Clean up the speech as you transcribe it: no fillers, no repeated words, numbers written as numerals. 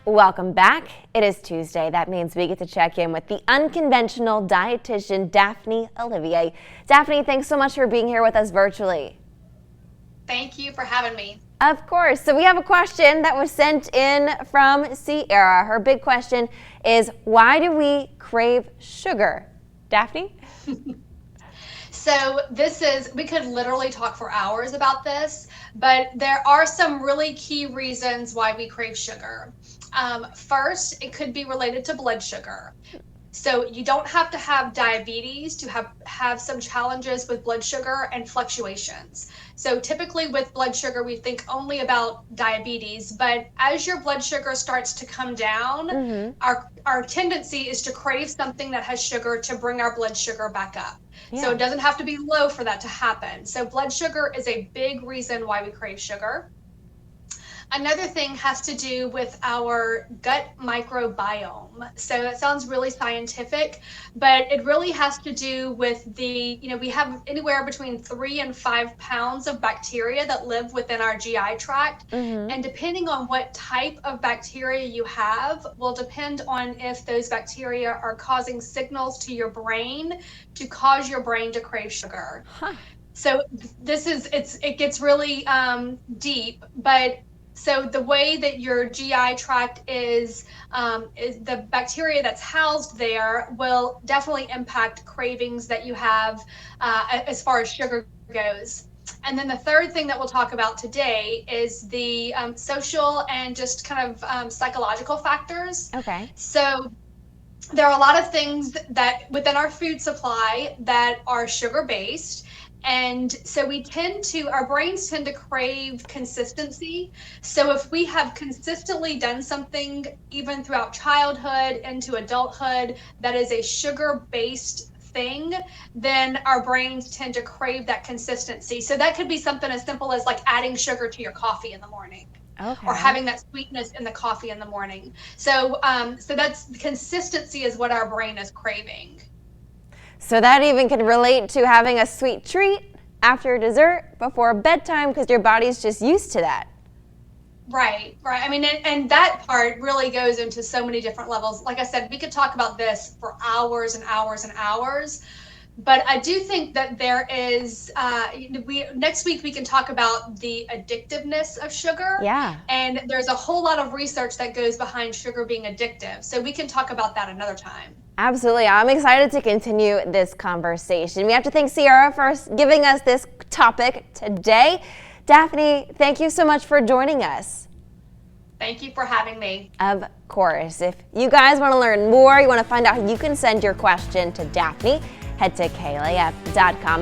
Welcome back. It is Tuesday. That means we get to check in with the Unconventional Dietitian, Daphne Olivier. Daphne, thanks so much for being here with us virtually. Thank you for having me. Of course. So we have a question that was sent in from Sierra. Her big question is, why do we crave sugar? Daphne? So we could literally talk for hours about this, but there are some really key reasons why we crave sugar. First, it could be related to blood sugar. So you don't have to have diabetes to have some challenges with blood sugar and fluctuations. So typically with blood sugar, we think only about diabetes, but as your blood sugar starts to come down, our tendency is to crave something that has sugar to bring our blood sugar back up. Yeah. So it doesn't have to be low for that to happen. So blood sugar is a big reason why we crave sugar. Another thing has to do with our gut microbiome. So that sounds really scientific, but it really has to do with we have anywhere between 3 and 5 pounds of bacteria that live within our GI tract. And depending on what type of bacteria you have will depend on if those bacteria are causing signals to your brain to cause your brain to crave sugar. So it gets really deep, but so the way that your GI tract is the bacteria that's housed there will definitely impact cravings that you have as far as sugar goes. And then the third thing that we'll talk about today is the social and just kind of psychological factors. Okay. So there are a lot of things that within our food supply that are sugar-based. And so our brains tend to crave consistency. So if we have consistently done something, even throughout childhood into adulthood, that is a sugar-based thing, then our brains tend to crave that consistency. So that could be something as simple as like adding sugar to your coffee in the morning. Okay. Or having that sweetness in the coffee in the morning. So that's consistency is what our brain is craving. So that even can relate to having a sweet treat after dessert before bedtime because your body's just used to that. Right. I mean, and that part really goes into so many different levels. Like I said, we could talk about this for hours and hours and hours. But I do think that there is, next week we can talk about the addictiveness of sugar. Yeah. And there's a whole lot of research that goes behind sugar being addictive. So we can talk about that another time. Absolutely. I'm excited to continue this conversation. We have to thank Sierra for giving us this topic today. Daphne, thank you so much for joining us. Thank you for having me. Of course. If you guys want to learn more, you want to find out how you can send your question to Daphne, head to klaf.com.